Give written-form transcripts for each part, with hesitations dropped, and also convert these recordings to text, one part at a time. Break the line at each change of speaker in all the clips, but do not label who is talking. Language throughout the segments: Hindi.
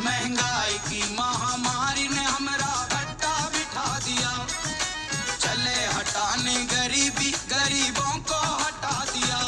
महंगाई की महामारी ने हमरा घट्टा बिठा दिया, चले हटाने गरीबी, गरीबों को हटा दिया।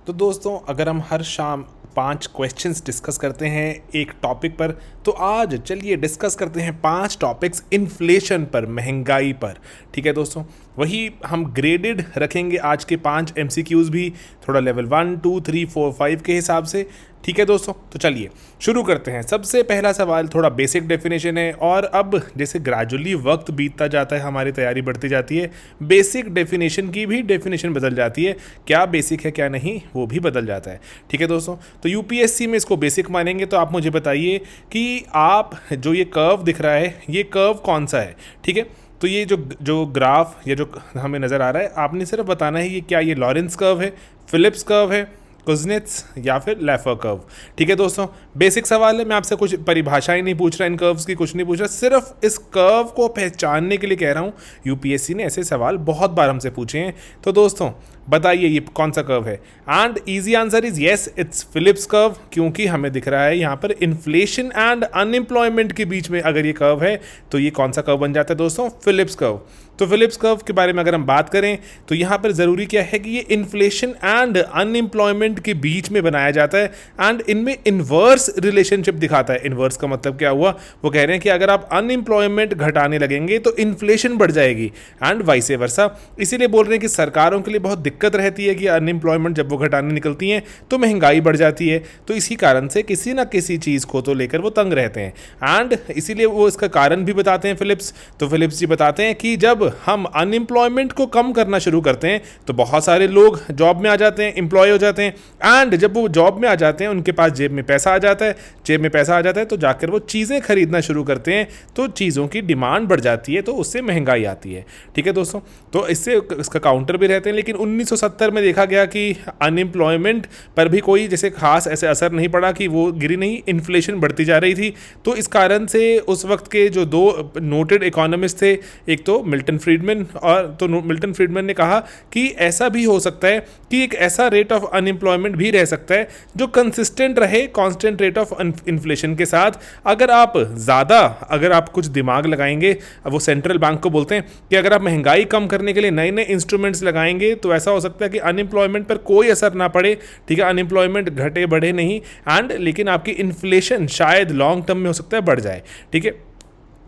तो दोस्तों, अगर हम हर शाम 5 क्वेश्चंस डिस्कस करते हैं एक टॉपिक पर, तो आज चलिए डिस्कस करते हैं 5 टॉपिक्स इन्फ्लेशन पर, महंगाई पर। ठीक है दोस्तों, वही हम ग्रेडेड रखेंगे आज के 5 MCQs भी, थोड़ा लेवल 1, 2, 3, 4, 5 के हिसाब से। ठीक है दोस्तों, तो चलिए शुरू करते हैं। सबसे पहला सवाल थोड़ा बेसिक डेफिनेशन है, और अब जैसे ग्रेजुअली वक्त बीतता जाता है, हमारी तैयारी बढ़ती जाती है, बेसिक डेफिनेशन की भी डेफिनेशन बदल जाती है। क्या बेसिक है क्या नहीं, वो भी बदल जाता है। ठीक है दोस्तों, तो यूपीएससी में इसको बेसिक मानेंगे। तो आप मुझे बताइए कि आप जो ये कर्व दिख रहा है, ये कर्व कौन सा है। ठीक है, तो ये जो ग्राफ या जो हमें नज़र आ रहा है, आपने सिर्फ बताना है ये क्या, ये लॉरेंस कर्व है, फिलिप्स कर्व है, कुज़नेट्स या फिर लैफर कर्व। ठीक है दोस्तों, बेसिक सवाल है, मैं आपसे कुछ परिभाषाएं नहीं पूछ रहा, इन कर्व्स की कुछ नहीं पूछ रहा, सिर्फ इस कर्व को पहचानने के लिए कह रहा हूँ। यूपीएससी ने ऐसे सवाल बहुत बार हमसे पूछे हैं। तो दोस्तों बताइए ये कौन सा कर्व है। And easy answer is yes, it's Phillips curve, क्योंकि हमें दिख रहा है यहाँ पर इन्फ्लेशन एंड अनएम्प्लॉयमेंट के बीच में अगर ये कर्व है तो ये कौन सा कर्व बन जाता है दोस्तों, फिलिप्स कर्व। तो फिलिप्स कर्व के बारे में अगर हम बात करें तो यहाँ पर ज़रूरी क्या है कि ये इन्फ्लेशन एंड अनएम्प्लॉयमेंट के बीच में बनाया जाता है, एंड इनमें इन्वर्स रिलेशनशिप दिखाता है। इन्वर्स का मतलब क्या हुआ, वो कह रहे हैं कि अगर आप अनएम्प्लॉयमेंट घटाने लगेंगे तो इन्फ्लेशन बढ़ जाएगी, एंड वाइस वर्सा। इसीलिए बोल रहे हैं कि सरकारों के लिए बहुत दिक्कत रहती है कि अनएम्प्लॉयमेंट जब वो घटाने निकलती हैं तो महंगाई बढ़ जाती है। तो इसी कारण से किसी ना किसी चीज़ को तो लेकर वो तंग रहते हैं, एंड इसीलिए वो इसका कारण भी बताते हैं फिलिप्स। तो फिलिप्स जी बताते हैं कि जब हम अनएम्प्लॉयमेंट को कम करना शुरू करते हैं तो बहुत सारे लोग जॉब में आ जाते हैं, एम्प्लॉय हो जाते हैं, एंड जब वो जॉब में आ जाते हैं उनके पास जेब में पैसा आ जाता है, जेब में पैसा आ जाता है तो जाकर वो चीज़ें खरीदना शुरू करते हैं, तो चीज़ों की डिमांड बढ़ जाती है, तो उससे महंगाई आती है। ठीक है दोस्तों, तो इससे इसका काउंटर भी रहते हैं। लेकिन 1970 में देखा गया कि अनएम्प्लॉयमेंट पर भी कोई जैसे खास ऐसे असर नहीं पड़ा, कि वो गिरी नहीं, इन्फ्लेशन बढ़ती जा रही थी। तो इस कारण से उस वक्त के जो 2 नोटेड इकोनॉमिस्ट थे, एक तो मिल्टन फ्रीडमैन, और तो मिल्टन फ्रीडमैन ने कहा कि ऐसा भी हो सकता है कि एक ऐसा रेट ऑफ अनएम्प्लॉयमेंट भी रह सकता है जो कंसिस्टेंट रहे कांस्टेंट रेट ऑफ इन्फ्लेशन के साथ। अगर आप कुछ दिमाग लगाएंगे, वो सेंट्रल बैंक को बोलते हैं कि अगर आप महंगाई कम करने के लिए नए नए इंस्ट्रूमेंट्स लगाएंगे तो ऐसा हो सकता है कि अनएम्प्लॉयमेंट पर कोई असर ना पड़े। ठीक है, अनएम्प्लॉयमेंट घटे बढ़े नहीं, एंड लेकिन आपकी इन्फ्लेशन शायद लॉन्ग टर्म में हो सकता है बढ़ जाए। ठीक है,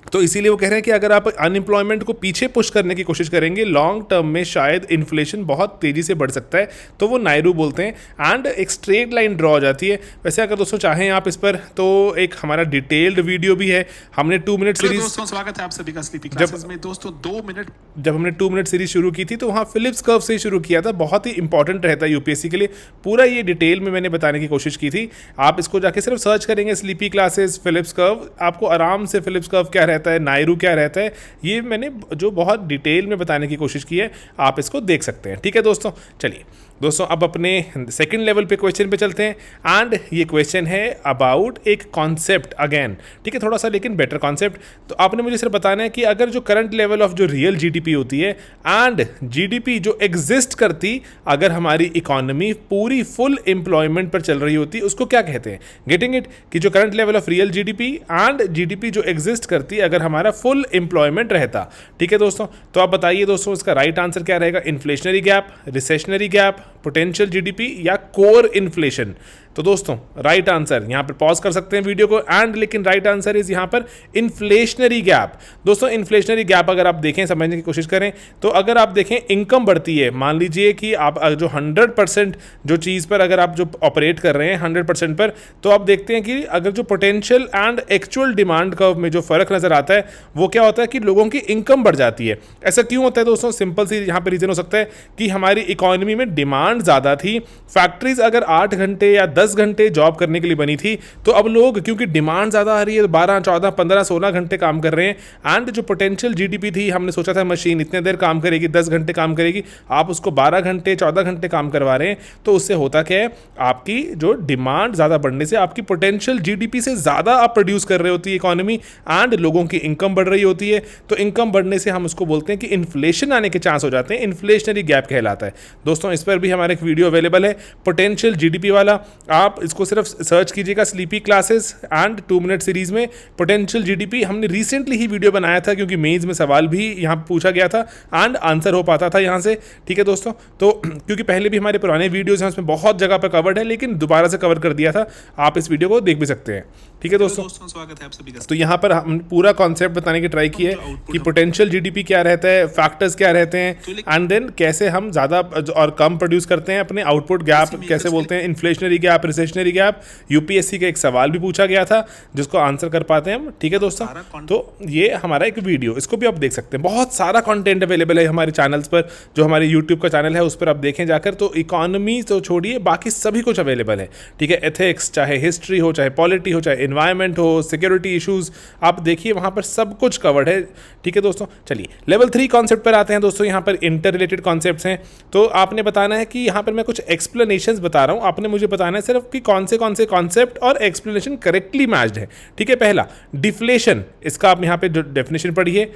तो इसीलिए वो कह रहे हैं कि अगर आप अनएम्प्लॉयमेंट को पीछे पुश करने की कोशिश करेंगे लॉन्ग टर्म में शायद इन्फ्लेशन बहुत तेज़ी से बढ़ सकता है, तो वो नायरू बोलते हैं, एंड एक स्ट्रेट लाइन ड्रॉ हो जाती है। वैसे अगर दोस्तों चाहें आप इस पर, तो एक हमारा डिटेल्ड वीडियो भी है, हमने 2 मिनट सीरीज,
दोस्तों स्वागत है आप सभी का स्लीपी क्लासेस में। दोस्तों 2 मिनट,
जब हमने 2 मिनट सीरीज शुरू की थी तो वहाँ फिलिप्स कर्व से ही शुरू किया था। बहुत ही इंपॉर्टेंट रहता है यूपीएससी के लिए, पूरा ये डिटेल में मैंने बताने की कोशिश की थी। आप इसको जाके सिर्फ सर्च करेंगे स्लीपी क्लासेस फिलिप्स कर्व, आपको आराम से फिलिप्स कर्व क्या रहता है, नायरू क्या रहता है, ये मैंने जो बहुत डिटेल में बताने की कोशिश की है, आप इसको देख सकते हैं। ठीक है दोस्तों, चलिए दोस्तों अब अपने सेकंड लेवल पे क्वेश्चन पे चलते हैं, एंड ये क्वेश्चन है अबाउट एक कॉन्सेप्ट अगेन। ठीक है, थोड़ा सा लेकिन बेटर कॉन्सेप्ट। तो आपने मुझे सिर्फ बताना है कि अगर जो करंट लेवल ऑफ जो रियल जीडीपी होती है एंड जीडीपी जो एग्जिस्ट करती अगर हमारी इकोनॉमी पूरी फुल एम्प्लॉयमेंट पर चल रही होती, उसको क्या कहते हैं। गेटिंग इट, कि जो current level of real GDP and GDP जो एग्जिस्ट करती अगर हमारा फुल एम्प्लॉयमेंट रहता। ठीक है दोस्तों, तो आप बताइए दोस्तों इसका राइट आंसर क्या रहेगा, inflationary gap, recessionary gap, potential GDP या कोर इन्फ्लेशन। तो दोस्तों राइट आंसर यहाँ पर पॉज कर सकते हैं वीडियो को, एंड लेकिन राइट आंसर इज यहाँ पर इन्फ्लेशनरी गैप। दोस्तों इन्फ्लेशनरी गैप अगर आप देखें, समझने की कोशिश करें, तो अगर आप देखें इनकम बढ़ती है, मान लीजिए कि आप जो 100% जो चीज़ पर अगर आप जो ऑपरेट कर रहे हैं 100% पर, तो आप देखते हैं कि अगर जो potential and actual demand curve में जो फर्क नजर आता है वो क्या होता है कि लोगों की इनकम बढ़ जाती है। ऐसा क्यों होता है दोस्तों, सिंपल सी यहाँ पर रीजन हो सकता है कि हमारी इकोनॉमी में डिमांड ज़्यादा थी, फैक्ट्रीज अगर 8 घंटे या 10 घंटे जॉब करने के लिए बनी थी, तो अब लोग क्योंकि डिमांड ज़्यादा आ रही है 12, 14, 15, 16 घंटे काम कर रहे हैं, एंड जो पोटेंशियल जीडीपी थी, हमने सोचा था मशीन इतने देर काम करेगी, 10 घंटे काम करेगी, आप उसको 12 घंटे 14 घंटे काम करवा रहे हैं, तो उससे होता क्या है, आपकी जो डिमांड ज़्यादा बढ़ने से आपकी पोटेंशियल जीडीपी से ज़्यादा आप प्रोड्यूस कर रहे होती है इकोनॉमी, एंड लोगों की इनकम बढ़ रही होती है। तो इनकम बढ़ने से हम उसको बोलते हैं कि इन्फ्लेशन आने के चांस हो जाते हैं, इन्फ्लेशनरी गैप कहलाता है। दोस्तों इस पर भी हमारा एक वीडियो अवेलेबल है पोटेंशियल जीडीपी वाला, आप इसको सिर्फ सर्च कीजिएगा sleepy classes and 2 minute series में पोटेंशियल जीडीपी। हमने रिसेंटली ही वीडियो बनाया था क्योंकि मेंस में सवाल भी यहाँ पूछा गया था एंड आंसर हो पाता था यहाँ से, ठीक है दोस्तों। तो क्योंकि पहले भी हमारे पुराने वीडियोज़ हैं उसमें बहुत जगह पर कवर्ड है, लेकिन दोबारा से कवर कर दिया था, आप इस वीडियो को देख भी सकते हैं, ठीक है दोस्तों।
स्वागत है आप सभी का।
तो यहाँ पर हम पूरा कॉन्सेप्ट बताने की ट्राई की है कि पोटेंशियल जीडीपी क्या रहता है, फैक्टर्स क्या रहते हैं, एंड देन कैसे हम ज़्यादा और कम प्रोड्यूस करते हैं, अपने आउटपुट गैप कैसे बोलते हैं, inflationary gap, recessionary gap. UPSC का एक सवाल भी पूछा गया था जिसको आंसर कर पाते हैं हम, ठीक है दोस्तों। तो ये हमारा एक वीडियो, इसको भी आप देख सकते हैं। बहुत सारा कंटेंट अवेलेबल है हमारे चैनल्स पर, जो हमारे यूट्यूब का चैनल है उस पर आप देखें जाकर। तो इकोनॉमी तो छोड़िए, बाकी सभी कुछ अवेलेबल है, ठीक है। एथिक्स, चाहे हिस्ट्री हो, चाहे पॉलिटी हो, चाहे एनवायरनमेंट हो, सिक्योरिटी इश्यूज, आप देखिए वहाँ पर सब कुछ कवर्ड है, ठीक है दोस्तों। चलिए लेवल 3 कॉन्सेप्ट पर आते हैं दोस्तों। यहाँ पर इंटर रिलेटेड कॉन्सेप्ट्स हैं, तो आपने बताना है कि यहाँ पर मैं कुछ एक्सप्लेनेशंस बता रहा हूँ, आपने मुझे बताना है सिर्फ कि कौन से कॉन्सेप्ट और एक्सप्लेनेशन करेक्टली मैच्ड है, ठीक है। पहला डिफ्लेशन, इसका आप यहाँ पे जो डेफिनेशन पढ़िए।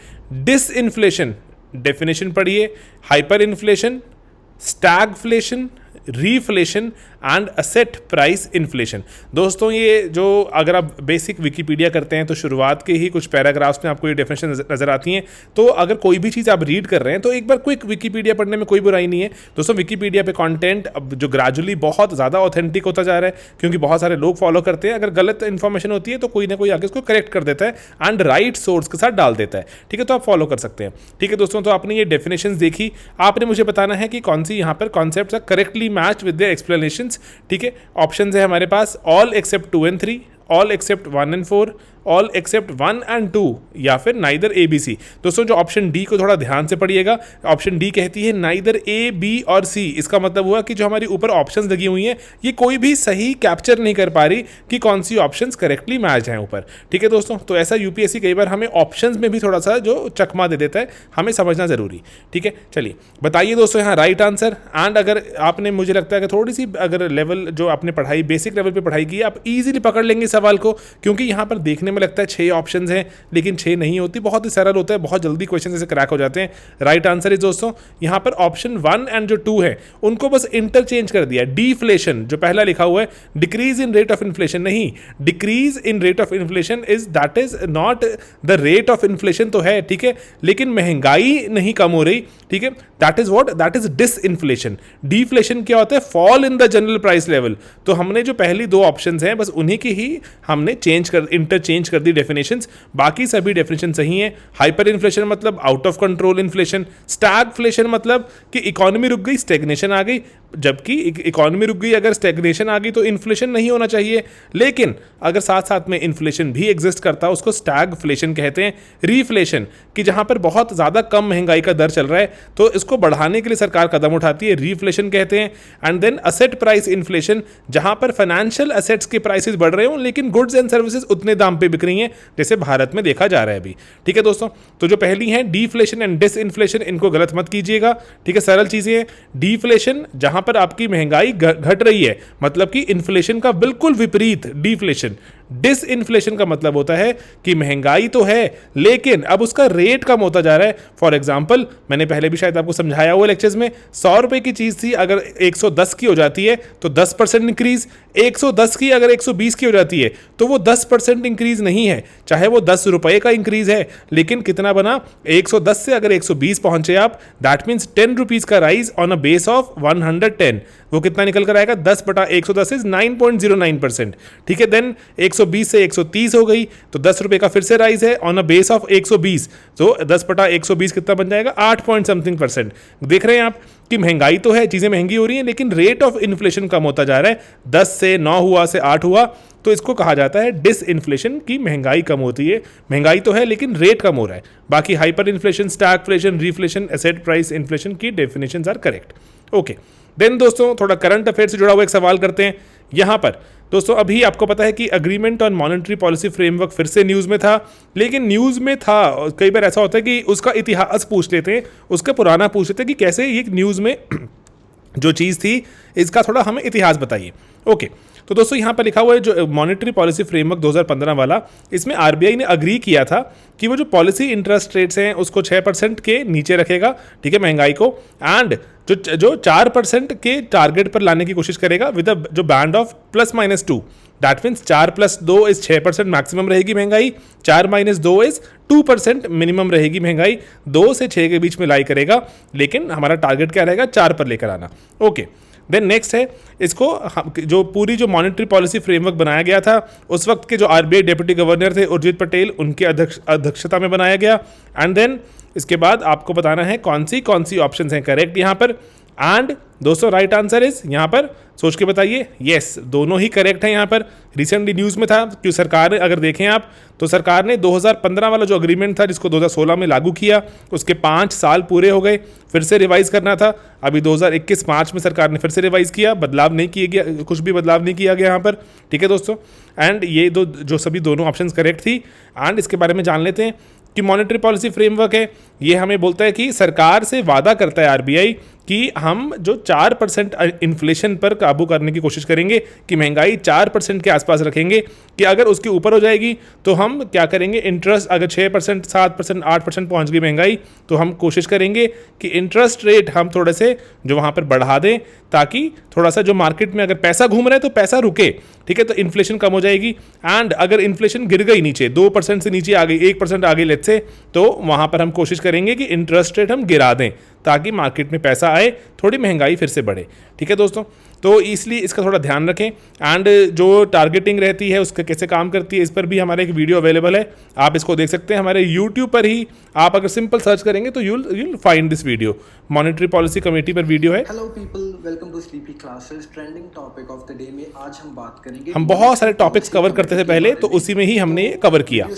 डिसइन्फ्लेशन, डेफिनेशन पढ़िए। Hyper inflation, stagflation, रीफ्लेशन and asset price inflation. दोस्तों ये जो अगर आप बेसिक विकीपीडिया करते हैं तो शुरुआत के ही कुछ पैराग्राफ्स में आपको ये डेफिनेशन नज़र आती हैं। तो अगर कोई भी चीज़ आप रीड कर रहे हैं तो एक बार क्विक विकीपीडिया पढ़ने में कोई बुराई नहीं है दोस्तों। विकीपीडिया पे कंटेंट अब जो ग्रेजुअली बहुत ज़्यादा ऑथेंटिक होता जा रहा है, क्योंकि बहुत सारे लोग फॉलो करते हैं। अगर गलत इन्फॉर्मेशन होती है तो कोई ना कोई आगे उसको करेक्ट कर देता है एंड राइट सोर्स के साथ डाल देता है, ठीक है। तो आप फॉलो कर सकते हैं, ठीक है दोस्तों। तो आपने ये डेफिनेशन देखी, आपने मुझे बताना है कि कौन सी यहाँ पर concept correctly match with the explanations, ठीक है। ऑप्शंस है हमारे पास all except 2 and 3, all except 1 and 4, all except 1 and 2, या फिर नाइदर ए बी सी। दोस्तों जो ऑप्शन डी को थोड़ा ध्यान से पढ़िएगा, ऑप्शन डी कहती है नाइदर ए बी और सी। इसका मतलब हुआ कि जो हमारी ऊपर ऑप्शंस लगी हुई हैं ये कोई भी सही कैप्चर नहीं कर पा रही कि कौन सी ऑप्शंस करेक्टली मैच हैं ऊपर, ठीक है दोस्तों। तो ऐसा यूपीएससी कई बार हमें ऑप्शंस में भी थोड़ा सा जो चकमा दे देता है, हमें समझना जरूरी, ठीक है। चलिए बताइए दोस्तों यहाँ राइट आंसर। एंड अगर आपने, मुझे लगता है कि थोड़ी सी अगर लेवल जो आपने पढ़ाई बेसिक लेवल पर पढ़ाई की, आप ईजिली पकड़ लेंगे सवाल को, क्योंकि यहाँ पर देखने में लगता है 6 ऑप्शंस हैं लेकिन 6 नहीं होती, बहुत ही सरल होता है, बहुत जल्दी क्वेश्चन ऐसे क्रैक हो जाते हैं। राइट आंसर इज दोस्तों यहाँ पर ऑप्शन 1 एंड जो 2 है उनको बस इंटरचेंज कर दिया। डिफ्लेशन जो पहला लिखा हुआ है, decrease in rate of inflation नहीं, decrease in rate of inflation is that is not the rate of inflation तो है, ठीक है, लेकिन महंगाई नहीं कम हो रही, ठीक है। That is what, that is disinflation. Deflation क्या होता है, fall in the general price level. तो हमने जो पहली 2 ऑप्शंस हैं बस उन्हीं की ही हमने इंटरचेंज कर दी डेफिनेशंस, बाकी सभी डेफिनेशन सही हैं। हाइपर इन्फ्लेशन मतलब out of control inflation, stagflation मतलब कि इकोनॉमी रुक गई, स्टेग्नेशन आ गई, जबकि इकोनॉमी रुक गई अगर स्टेग्नेशन आ गई तो इन्फ्लेशन नहीं होना चाहिए, लेकिन अगर साथ साथ में इन्फ्लेशन भी एग्जिस्ट करता है उसको स्टैगफ्लेशन कहते हैं। रीफ्लेशन कि जहां पर बहुत ज़्यादा कम महंगाई का दर चल रहा है तो इसको बढ़ाने के लिए सरकार कदम उठाती है, रीफ्लेशन कहते हैं। And then asset price inflation, जहां पर फाइनेंशियल असेट्स के प्राइसेस बढ़ रहे हो लेकिन गुड्स एंड सर्विसेज उतने दाम पे बिक रही हैं जैसे भारत में देखा जा रहा है अभी, ठीक है दोस्तों। तो जो पहली है डिफ्लेशन एंड डिसइन्फ्लेशन, इनको गलत मत कीजिएगा, ठीक है, सरल चीजें हैं। डिफ्लेशन जहां पर आपकी महंगाई घट रही है, मतलब कि इन्फ्लेशन का बिल्कुल विपरीत डिफ्लेशन। डिसइन्फ्लेशन का मतलब होता है कि महंगाई तो है लेकिन अब उसका रेट कम होता जा रहा है। फॉर एग्जाम्पल, मैंने पहले भी शायद आपको समझाया हुआ लेक्चर्स में, 100 रुपए की चीज थी अगर 110 की हो जाती है तो 10% इंक्रीज, 110 की अगर 120 की हो जाती है तो वो 10% इंक्रीज नहीं है, चाहे वो 10 रुपए का इंक्रीज है, लेकिन कितना बना, 110 से अगर 120 पहुंचे आप, दैट मीन्स 10 रुपीज का rise on a base of 110, वो कितना निकल कर आएगा, 10/110 इज 9.09%, ठीक है। देन 120 से 130 हो गई तो 10 रुपए का फिर से राइज है ऑन अ बेस ऑफ 120, तो 10/120 कितना बन जाएगा, 8.something%। देख रहे हैं आप कि महंगाई तो है, चीजें महंगी हो रही हैं लेकिन रेट ऑफ इन्फ्लेशन कम होता जा रहा है, 10 से 9 हुआ, से 8 हुआ, तो इसको कहा जाता है डिसइन्फ्लेशन की महंगाई कम होती है। महंगाई तो है लेकिन रेट कम हो रहा है। बाकी hyperinflation, stagflation, reflation, asset price inflation की definitions are correct. Okay, then दोस्तों थोड़ा करंट अफेयर से जुड़ा हुआ एक सवाल करते हैं। यहां पर दोस्तों अभी आपको पता है कि agreement on monetary policy framework फिर से न्यूज़ में था, लेकिन न्यूज़ में था, कई बार ऐसा होता है कि उसका इतिहास पूछ लेते हैं, उसका पुराना पूछ लेते हैं कि कैसे ये न्यूज़ में जो चीज़ थी इसका थोड़ा हमें इतिहास बताइए। ओके, तो दोस्तों यहाँ पर लिखा हुआ है जो मॉनेटरी पॉलिसी फ्रेमवर्क 2015 वाला, इसमें आरबीआई ने अग्री किया था कि वो जो पॉलिसी इंटरेस्ट रेट्स हैं उसको 6% के नीचे रखेगा, ठीक है, महंगाई को, एंड जो 4% के टारगेट पर लाने की कोशिश करेगा विद जो band of +-2। That means 4+2 is 6% maximum रहेगी महंगाई, 4-2 इज 2% मिनिमम रहेगी महंगाई, 2 से 6 के बीच में लाई करेगा, लेकिन हमारा टारगेट क्या रहेगा, 4 पर लेकर आना। ओके, देन नेक्स्ट है, इसको जो पूरी जो मॉनेटरी पॉलिसी फ्रेमवर्क बनाया गया था उस वक्त के जो आरबीआई डेप्यूटी गवर्नर थे उर्जित पटेल, उनके अध्यक्षता में बनाया गया। एंड देन इसके बाद आपको बताना है कौन सी ऑप्शंस हैं करेक्ट यहाँ पर। एंड दोस्तों राइट आंसर इज, यहाँ पर सोच के बताइए, यस दोनों ही करेक्ट हैं। यहाँ पर रिसेंटली न्यूज़ में था कि सरकार ने, अगर देखें आप तो सरकार ने 2015 वाला जो अग्रीमेंट था जिसको 2016 में लागू किया, उसके 5 साल पूरे हो गए, फिर से रिवाइज करना था। अभी 2021 मार्च में सरकार ने फिर से रिवाइज किया, बदलाव नहीं किया गया, कुछ भी बदलाव नहीं किया गया यहाँ पर, ठीक है दोस्तों। एंड ये जो सभी दोनों ऑप्शन करेक्ट थी। एंड इसके बारे में जान लेते हैं कि मॉनेटरी पॉलिसी फ्रेमवर्क है, ये हमें बोलता है कि सरकार से वादा करता है आरबीआई कि हम जो 4% इन्फ्लेशन पर काबू करने की कोशिश करेंगे, कि महंगाई 4% के आसपास रखेंगे, कि अगर उसके ऊपर हो जाएगी तो हम क्या करेंगे, इंटरेस्ट अगर 6%, 7%, 8% पहुंच गई महंगाई तो हम कोशिश करेंगे कि इंटरेस्ट रेट हम थोड़े से जो वहाँ पर बढ़ा दें, ताकि थोड़ा सा जो मार्केट में अगर पैसा घूम रहा है तो पैसा रुके, ठीक है, तो इन्फ्लेशन कम हो जाएगी। एंड अगर इन्फ्लेशन गिर गई नीचे 2% से नीचे आ गई, 1% आ गई लेट्स से, तो वहाँ पर हम कोशिश करेंगे कि इंटरेस्ट रेट हम गिरा दें ताकि मार्केट में पैसा आए, थोड़ी महंगाई फिर से बढ़े, ठीक है दोस्तों। तो इसलिए इसका थोड़ा ध्यान रखें। एंड जो टारगेटिंग रहती है उसका कैसे काम करती है, इस पर भी हमारा एक वीडियो अवेलेबल है, आप इसको देख सकते हैं हमारे यूट्यूब पर ही। आप अगर सिंपल सर्च करेंगे तो you'll find this video, monetary policy committee पर वीडियो है।
Hello people, welcome to sleepy classes. Trending topic of the day में आज हम बात करेंगे,
हम बहुत सारे टॉपिक्स कवर करते थे पहले, तो उसी में ही हमने कवर किया,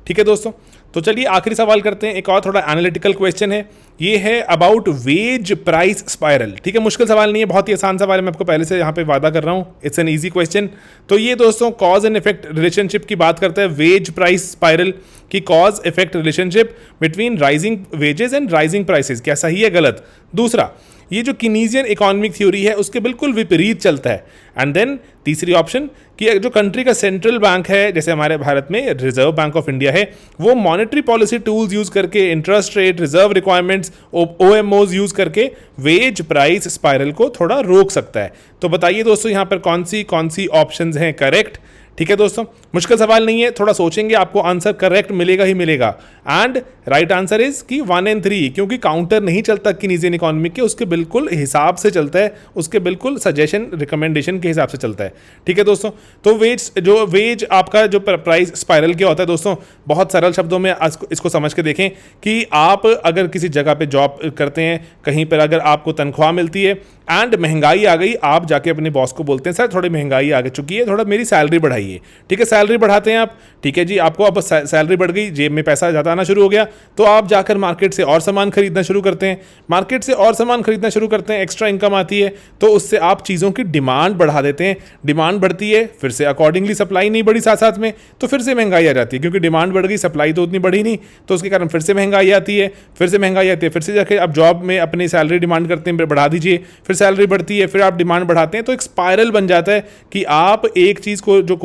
ठीक है दोस्तों। तो चलिए आखिरी सवाल करते हैं, एक और थोड़ा एनालिटिकल क्वेश्चन है, ये है अबाउट वेज प्राइस स्पाइरल, ठीक है, मुश्किल सवाल नहीं है, बहुत ही आसान सवाल है, मैं आपको पहले से यहाँ पे वादा कर रहा हूँ, इट्स एन इजी क्वेश्चन। तो ये दोस्तों कॉज एंड इफेक्ट रिलेशनशिप की बात करता है, वेज प्राइस स्पाइरल की cause effect relationship between rising wages and rising prices, क्या सही है गलत। दूसरा, ये जो कीनीजियन इकोनॉमिक थ्योरी है उसके बिल्कुल विपरीत चलता है। एंड देन तीसरी ऑप्शन कि जो कंट्री का सेंट्रल बैंक है, जैसे हमारे भारत में रिजर्व बैंक ऑफ इंडिया है, वो मॉनेटरी पॉलिसी टूल्स यूज करके, interest rate, reserve requirements, OMOs use करके वेज प्राइस स्पाइरल को थोड़ा रोक सकता है। तो बताइए दोस्तों यहाँ पर कौन सी ऑप्शंस हैं करेक्ट, ठीक है दोस्तों, मुश्किल सवाल नहीं है, थोड़ा सोचेंगे आपको आंसर करेक्ट मिलेगा ही मिलेगा। एंड राइट आंसर इज कि 1 और 3, क्योंकि काउंटर नहीं चलता कीनीजियन इकोनॉमिक के, उसके बिल्कुल हिसाब से चलता है, उसके बिल्कुल सजेशन रिकमेंडेशन के हिसाब से चलता है, ठीक है दोस्तों। तो वेज आपका जो प्राइस स्पाइरल क्या होता है दोस्तों, बहुत सरल शब्दों में इसको समझ के देखें कि आप अगर किसी जगह पे जॉब करते हैं, कहीं पर अगर आपको तनख्वाह मिलती है एंड महंगाई आ गई, आप जाके अपने बॉस को बोलते हैं सर थोड़ी महंगाई आ चुकी है, थोड़ा मेरी सैलरी बढ़ाइए, ठीक है, सैलरी बढ़ाते हैं आप, ठीक है जी, आपको अब सैलरी बढ़ गई, जेब में पैसा ज़्यादा आना शुरू हो गया, तो आप जाकर मार्केट से और सामान खरीदना शुरू करते हैं, मार्केट से और सामान खरीदना शुरू करते हैं, एक्स्ट्रा इनकम आती है, तो उससे आप चीज़ों की डिमांड बढ़ा देते हैं, डिमांड बढ़ती है, फिर से अकॉर्डिंगली सप्लाई नहीं बढ़ी साथ साथ में, तो फिर से महंगाई आ जाती है, क्योंकि डिमांड बढ़ गई, सप्लाई तो उतनी बढ़ी नहीं, तो उसके कारण फिर से महंगाई आती है, फिर से जाकर आप जॉब में अपनी सैलरी डिमांड करते हैं, बढ़ा दीजिए, फिर सैलरी बढ़ती है, फिर आप डिमांड बढ़ाते हैं, तो एक स्पाइरल बन जाता है कि आप एक चीज़ को जो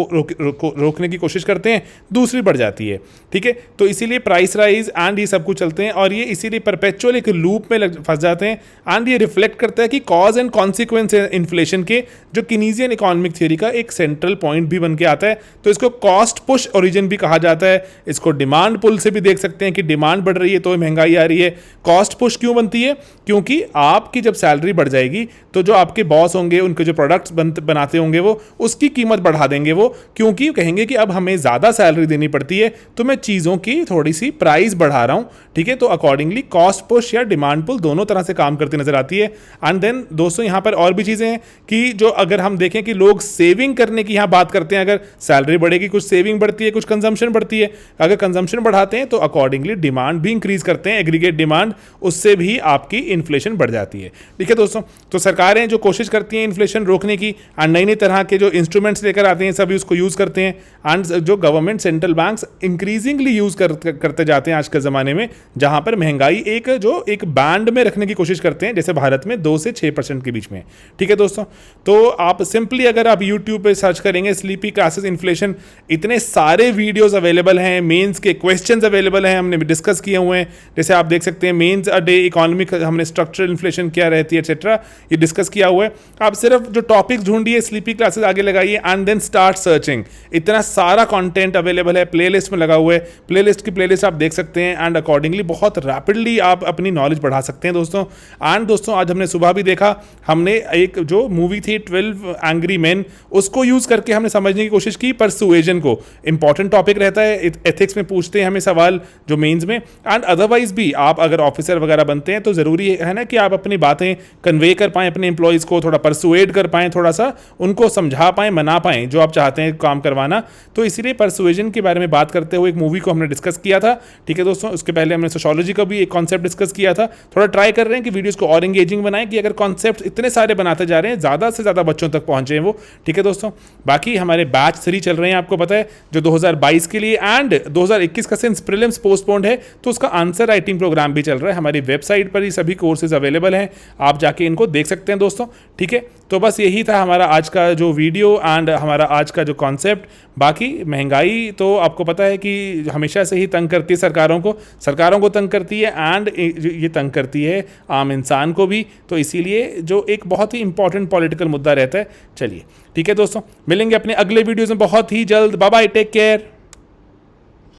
रोकने की कोशिश करते हैं दूसरी बढ़ जाती है, ठीक है। तो इसीलिए प्राइस राइज एंड ये सब कुछ चलते हैं, और ये इसीलिए परपेचुअल एक लूप में फंस जाते हैं। एंड ये रिफ्लेक्ट करता है कि कॉज एंड कॉन्सिक्वेंस इन्फ्लेशन के, जो कीनीजियन इकोनॉमिक थ्योरी का एक सेंट्रल पॉइंट भी बन के आता है। तो इसको कॉस्ट पुश ओरिजिन भी कहा जाता है, इसको डिमांड पुल से भी देख सकते हैं कि डिमांड बढ़ रही है तो महंगाई आ रही है। कॉस्ट पुश क्यों बनती है, क्योंकि आपकी जब सैलरी बढ़ जाएगी तो जो आपके बॉस होंगे, उनके जो प्रोडक्ट्स बनाते होंगे वो उसकी कीमत बढ़ा देंगे वो, क्योंकि कहेंगे कि अब हमें ज़्यादा सैलरी देनी पड़ती है तो मैं चीज़ों की थोड़ी सी प्राइस बढ़ा रहा हूँ, ठीक है। तो अकॉर्डिंगली कॉस्ट पुश या डिमांड पुल दोनों तरह से काम करती नजर आती है। एंड देन दोस्तों यहाँ पर और भी चीज़ें हैं कि जो अगर हम देखें कि लोग सेविंग करने की यहाँ बात करते हैं, अगर सैलरी बढ़ेगी कुछ सेविंग बढ़ती है, कुछ कंजम्पशन बढ़ती है। अगर कंजम्पशन बढ़ाते हैं तो अकॉर्डिंगली डिमांड भी इंक्रीज करते हैं, एग्रीगेट डिमांड, उससे भी आपकी इन्फ्लेशन बढ़ जाती है। ठीक है दोस्तों, तो सरकारें जो कोशिश करती हैं इन्फ्लेशन रोकने की एंड नई नई तरह के जो इंस्ट्रूमेंट्स लेकर आते हैं सभी उसको यूज़ करते हैं। एंड जो government central banks increasingly use करते जाते हैं आज के ज़माने में, जहाँ पर महंगाई एक बैंड में रखने की कोशिश करते हैं, जैसे भारत में 2 से 6% के बीच में। ठीक है दोस्तों, तो आप सिंपली अगर आप यूट्यूब पे सर्च करेंगे स्लीपी क्लासेस इन्फ्लेशन, इतने सारे वीडियोस अवेलेबल हैं, मेंस के क्वेश्चंस अवेलेबल हैं, हमने डिस्कस किए हुए हैं। जैसे आप देख सकते हैं मेंस अ डे इकोनॉमिक, हमने स्ट्रक्चरल इन्फ्लेशन क्या रहती है एक्सेट्रा, ये डिस्कस किया हुआ है। आप सिर्फ जो टॉपिक्स ढूंढिए, स्लीपी क्लासेस आगे लगाइए एंड देन स्टार्ट सर्चिंग। इतना सारा कंटेंट अवेलेबल है, प्लेलिस्ट में लगा हुआ है, प्लेलिस्ट की प्लेलिस्ट आप देख सकते हैं एंड अकॉर्डिंगली बहुत रैपिडली आप अपनी नॉलेज बढ़ा सकते हैं दोस्तों। एंड दोस्तों आज हमने सुबह भी देखा, हमने एक जो मूवी थी 12 एंग्री मैन, उसको यूज करके हमने समझने की कोशिश की परसुएजन को। इंपॉर्टेंट टॉपिक रहता है, एथिक्स में पूछते हैं हमें सवाल जो मेंस में, एंड अदरवाइज भी आप अगर ऑफिसर वगैरह बनते हैं तो जरूरी है ना कि आप अपनी बातें कन्वे कर पाएं अपने एम्प्लॉयज को, थोड़ा परसुएड कर पाएं, थोड़ा सा उनको समझा पाएं, मना पाएं जो आप चाहते हैं काम करवाना। तो इसीलिए परसुएजन के बारे में बात करते हुए एक मूवी को हमने डिस्कस किया था। ठीक है दोस्तों, उसके पहले हमने सोशियोलॉजी का भी एक कॉन्सेप्ट डिस्कस किया था। थोड़ा ट्राई कर रहे हैं कि वीडियोस को और एंगेजिंग बनाएं, कि अगर कॉन्सेप्ट इतने सारे बनाते जा रहे हैं ज़्यादा से ज़्यादा बच्चों तक पहुंचे वो। ठीक है दोस्तों, बाकी हमारे बैच 3 चल रहे हैं, आपको पता है, जो 2022 के लिए एंड 2021 का सिंस प्रीलिम्स पोस्टपोन्ड है तो उसका आंसर राइटिंग प्रोग्राम भी चल रहा है। हमारी वेबसाइट पर ही सभी कोर्सेज अवेलेबल हैं, आप जाके इनको देख सकते हैं दोस्तों। ठीक है, तो बस यही था हमारा आज का जो वीडियो एंड हमारा आज का जो कॉन्सेप्ट। बाकी महंगाई तो आपको पता है कि हमेशा से ही तंग करती है सरकारों को तंग करती है एंड ये तंग करती है आम इंसान को भी, तो इसीलिए जो एक बहुत ही इंपॉर्टेंट पॉलिटिकल मुद्दा रहता है। चलिए ठीक है दोस्तों, मिलेंगे अपने अगले वीडियोज़ में बहुत ही जल्द। Bye bye, take care.